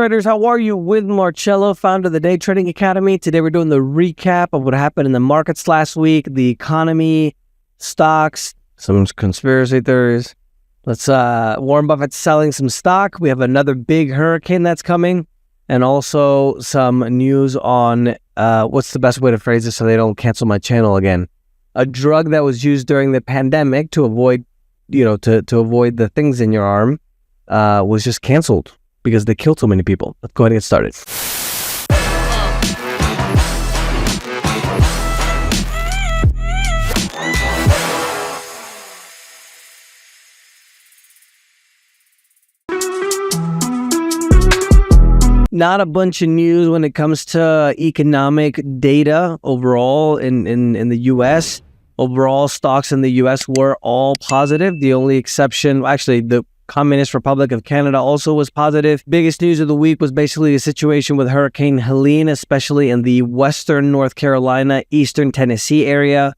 traders, how are you? With Marcello, founder of the Day Trading Academy. Today we're doing the recap of what happened in the markets last week, the economy, stocks, some conspiracy theories. Warren Buffett's selling some stock. We have another big hurricane that's coming, and also some news on what's the best way to phrase this so they don't cancel my channel again. A drug that was used during the pandemic to avoid, to avoid the things in your arm was just canceled because they killed so many people. Let's go ahead and get started. Not a bunch of news when it comes to economic data overall in the U.S. Overall, stocks in the U.S. were all positive. The only exception, actually, the Communist Republic of Canada also was positive. Biggest news of the week was basically the situation with Hurricane Helene, especially in the western North Carolina, eastern Tennessee area.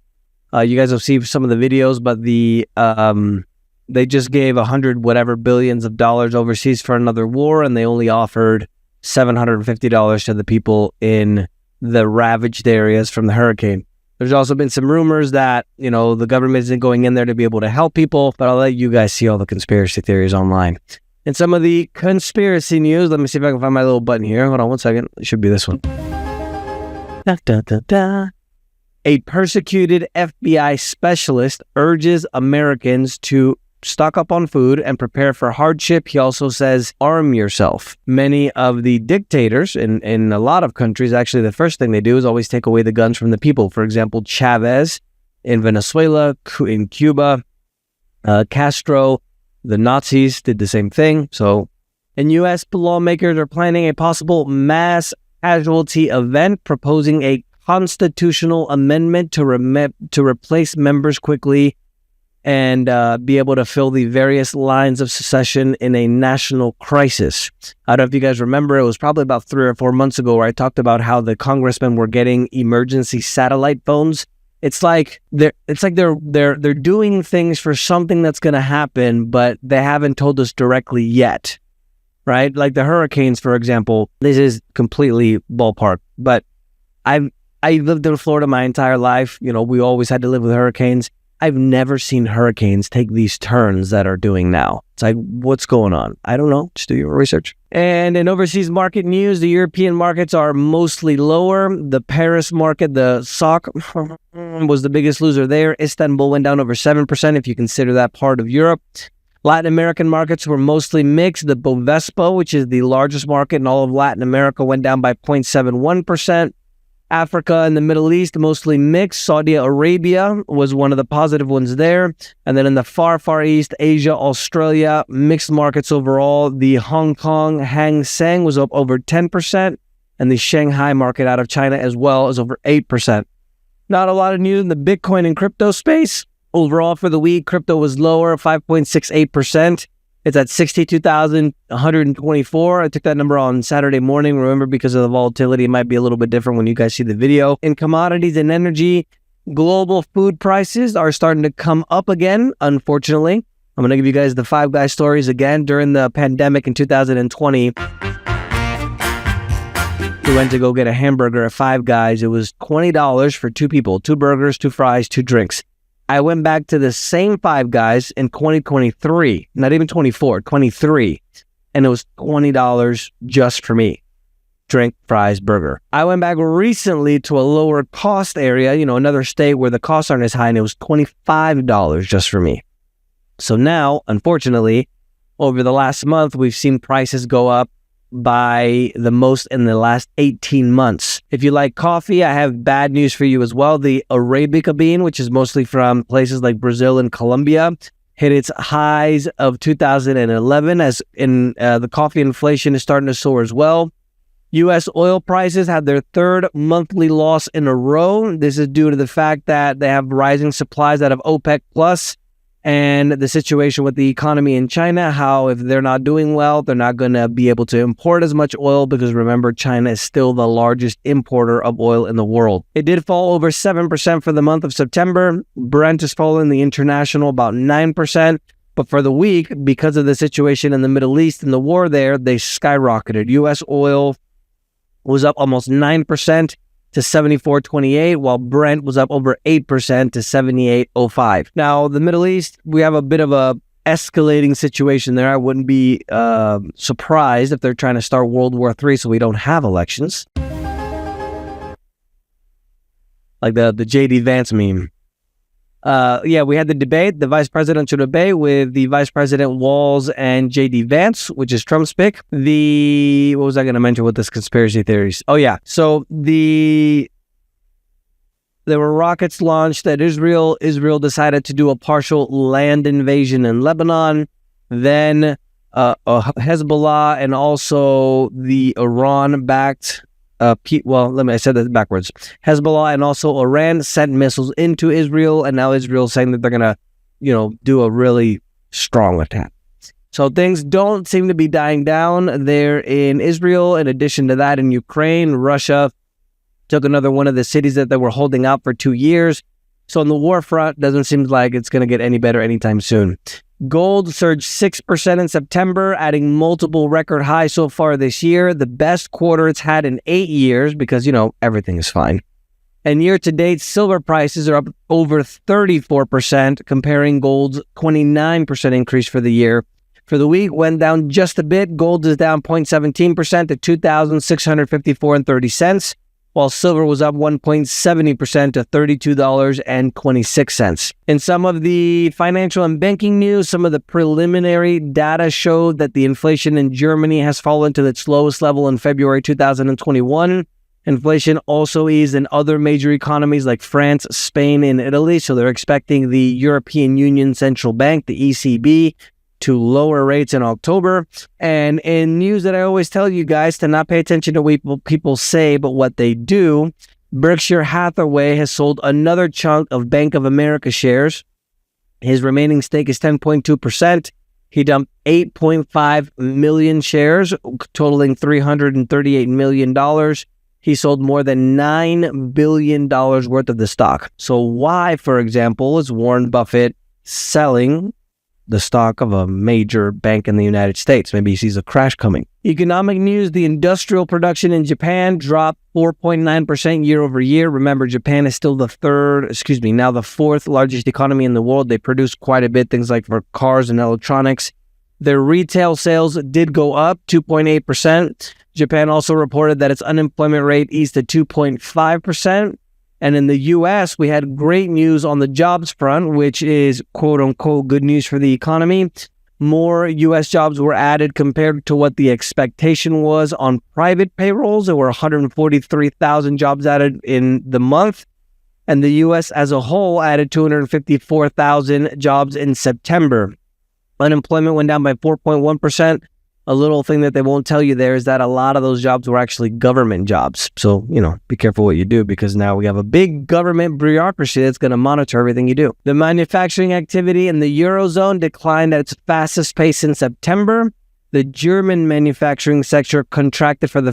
You guys will see some of the videos, but they just gave 100 whatever billions of dollars overseas for another war, and they only offered $750 to the people in the ravaged areas from the hurricane. There's also been some rumors that, the government isn't going in there to be able to help people, but I'll let you guys see all the conspiracy theories online. And some of the conspiracy news, let me see if I can find my little button here. Hold on one second. It should be this one. Da, da, da, da. A persecuted FBI specialist urges Americans to stock up on food and prepare for hardship. He also says, arm yourself. Many of the dictators in a lot of countries, actually, the first thing they do is always take away the guns from the people. For example, Chavez in Venezuela, in Cuba, Castro, the Nazis did the same thing. So, in U.S., lawmakers are planning a possible mass casualty event, proposing a constitutional amendment to replace members quickly and be able to fill the various lines of secession in a national crisis. I don't know if you guys remember, it was probably about 3 or 4 months ago where I talked about how the congressmen were getting emergency satellite phones. It's like they're doing things for something that's going to happen, but they haven't told us directly yet, right? Like the hurricanes, for example. This is completely ballpark, but I lived in Florida my entire life. We always had to live with hurricanes. I've never seen hurricanes take these turns that are doing now. It's like, what's going on? I don't know. Just do your research. And in overseas market news, the European markets are mostly lower. The Paris market, the SOC, was the biggest loser there. Istanbul went down over 7% if you consider that part of Europe. Latin American markets were mostly mixed. The Bovespa, which is the largest market in all of Latin America, went down by 0.71%. Africa and the Middle East, mostly mixed. Saudi Arabia was one of the positive ones there. And then in the far East, Asia, Australia, mixed markets overall. The Hong Kong Hang Seng was up over 10%. And the Shanghai market out of China as well is over 8%. Not a lot of news in the Bitcoin and crypto space. Overall for the week, crypto was lower, 5.68%. It's at 62,124. I took that number on Saturday morning. Remember, because of the volatility, it might be a little bit different when you guys see the video. In commodities and energy, global food prices are starting to come up again, unfortunately. I'm going to give you guys the Five Guys stories again. During the pandemic in 2020, we went to go get a hamburger at Five Guys. It was $20 for 2 people, 2 burgers, 2 fries, 2 drinks. I went back to the same Five Guys in 2023, not even 24, 23, and it was $20 just for me. Drink, fries, burger. I went back recently to a lower cost area, another state where the costs aren't as high, and it was $25 just for me. So now, unfortunately, over the last month, we've seen prices go up by the most in the last 18 months. If you like coffee, I have bad news for you as well. The Arabica bean, which is mostly from places like Brazil and Colombia, hit its highs of 2011 as in the coffee inflation is starting to soar as well. U.S. oil prices had their 3rd monthly loss in a row. This is due to the fact that they have rising supplies out of OPEC Plus and the situation with the economy in China, how if they're not doing well, they're not going to be able to import as much oil because remember, China is still the largest importer of oil in the world. It did fall over 7% for the month of September. Brent is falling the international about 9%. But for the week, because of the situation in the Middle East and the war there, they skyrocketed. U.S. oil was up almost 9% to 74.28, while Brent was up over 8% to 78.05. Now, the Middle East, we have a bit of a escalating situation there. I wouldn't be surprised if they're trying to start World War III so we don't have elections. Like the J.D. Vance meme. We had the vice presidential debate with the Vice President Walz and J.D. Vance, which is Trump's pick. What was I going to mention with this conspiracy theories? Oh, yeah. So there were rockets launched at Israel. Israel decided to do a partial land invasion in Lebanon. Then Hezbollah and also the Iran-backed I said that backwards. Hezbollah and also Iran sent missiles into Israel, and now Israel's saying that they're going to, do a really strong attack. So things don't seem to be dying down there in Israel. In addition to that, in Ukraine, Russia took another one of the cities that they were holding out for 2 years. So on the war front, doesn't seem like it's going to get any better anytime soon. Gold surged 6% in September, adding multiple record highs so far this year. The best quarter it's had in 8 years because, everything is fine. And year-to-date, silver prices are up over 34%, comparing gold's 29% increase for the year. For the week, went down just a bit. Gold is down 0.17% to $2,654.30, while silver was up 1.70% to $32.26. In some of the financial and banking news, some of the preliminary data showed that the inflation in Germany has fallen to its lowest level in February 2021. Inflation also eased in other major economies like France, Spain, and Italy, so they're expecting the European Union Central Bank, the ECB, to lower rates in October. And in news that I always tell you guys to not pay attention to what people say, but what they do, Berkshire Hathaway has sold another chunk of Bank of America shares. His remaining stake is 10.2%. He dumped 8.5 million shares, totaling $338 million. He sold more than $9 billion worth of the stock. So why, for example, is Warren Buffett selling the stock of a major bank in the United States? Maybe he sees a crash coming. Economic news, the industrial production in Japan dropped 4.9% year over year. Remember, Japan is still the fourth largest economy in the world. They produce quite a bit, things like for cars and electronics. Their retail sales did go up 2.8%. Japan also reported that its unemployment rate eased to 2.5%. And in the U.S., we had great news on the jobs front, which is quote-unquote good news for the economy. More U.S. jobs were added compared to what the expectation was on private payrolls. There were 143,000 jobs added in the month. And the U.S. as a whole added 254,000 jobs in September. Unemployment went down by 4.1%. A little thing that they won't tell you there is that a lot of those jobs were actually government jobs. So, be careful what you do, because now we have a big government bureaucracy that's going to monitor everything you do. The manufacturing activity in the Eurozone declined at its fastest pace in September. The German manufacturing sector contracted at the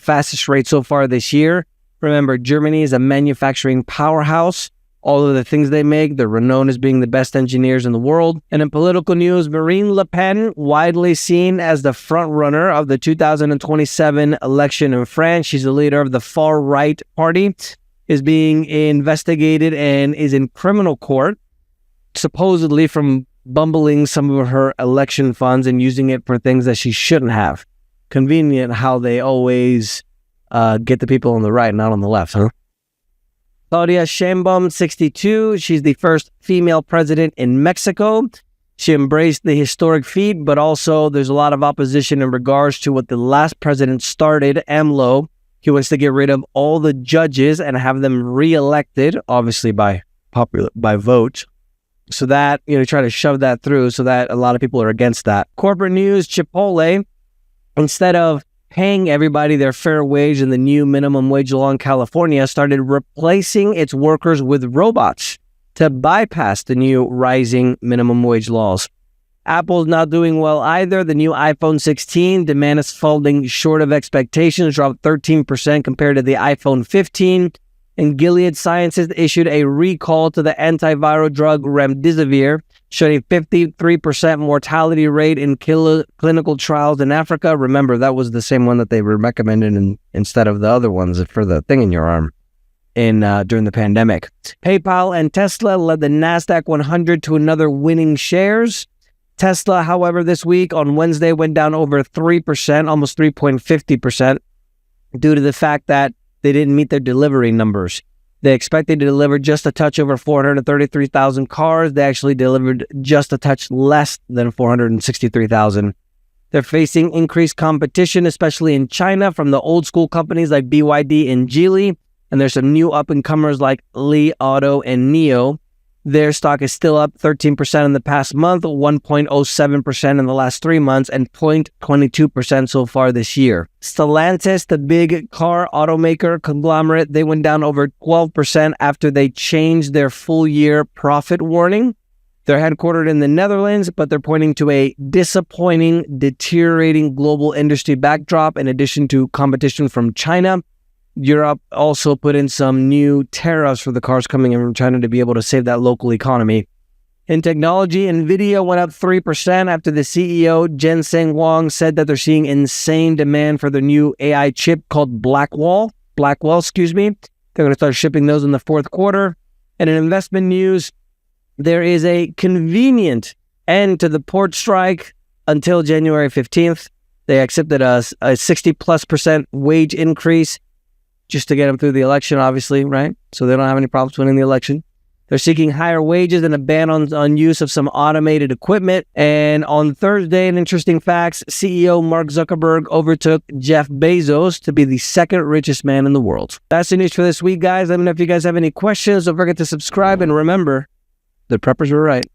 fastest rate so far this year. Remember, Germany is a manufacturing powerhouse. All of the things they make, they're renowned as being the best engineers in the world. And in political news, Marine Le Pen, widely seen as the front runner of the 2027 election in France, she's the leader of the far-right party, is being investigated and is in criminal court, supposedly from bumbling some of her election funds and using it for things that she shouldn't have. Convenient how they always get the people on the right, not on the left, huh? Claudia Sheinbaum, 62. She's the first female president in Mexico. She embraced the historic feat, but also there's a lot of opposition in regards to what the last president started, AMLO. He wants to get rid of all the judges and have them re-elected, obviously by vote. So that, try to shove that through so that a lot of people are against that. Corporate news, Chipotle, instead of paying everybody their fair wage in the new minimum wage law in California, started replacing its workers with robots to bypass the new rising minimum wage laws. Apple's not doing well either. The new iPhone 16 demand is falling short of expectations, dropped 13% compared to the iPhone 15. And Gilead Sciences issued a recall to the antiviral drug remdesivir, showed a 53% mortality rate in clinical trials in Africa. Remember, that was the same one that they were recommended instead of the other ones for the thing in your arm during the pandemic. PayPal and Tesla led the NASDAQ 100 to another winning shares. Tesla, however, this week on Wednesday went down over 3%, almost 3.50%, due to the fact that they didn't meet their delivery numbers. They expected to deliver just a touch over 433,000 cars. They actually delivered just a touch less than 463,000. They're facing increased competition, especially in China, from the old school companies like BYD and Geely. And there's some new up-and-comers like Li Auto and NIO. Their stock is still up 13% in the past month, 1.07% in the last 3 months, and 0.22% so far this year. Stellantis, the big car automaker conglomerate, they went down over 12% after they changed their full-year profit warning. They're headquartered in the Netherlands, but they're pointing to a disappointing, deteriorating global industry backdrop in addition to competition from China. Europe also put in some new tariffs for the cars coming in from China to be able to save that local economy. In technology, NVIDIA went up 3% after the CEO, Jensen Huang, said that they're seeing insane demand for their new AI chip called Blackwell. They're going to start shipping those in the fourth quarter. And in investment news, there is a convenient end to the port strike until January 15th. They accepted a 60+% wage increase just to get them through the election, obviously, right? So they don't have any problems winning the election. They're seeking higher wages and a ban on use of some automated equipment. And on Thursday, in interesting facts, CEO Mark Zuckerberg overtook Jeff Bezos to be the second richest man in the world. That's the news for this week, guys. Let me know if you guys have any questions. Don't forget to subscribe. And remember, the preppers were right.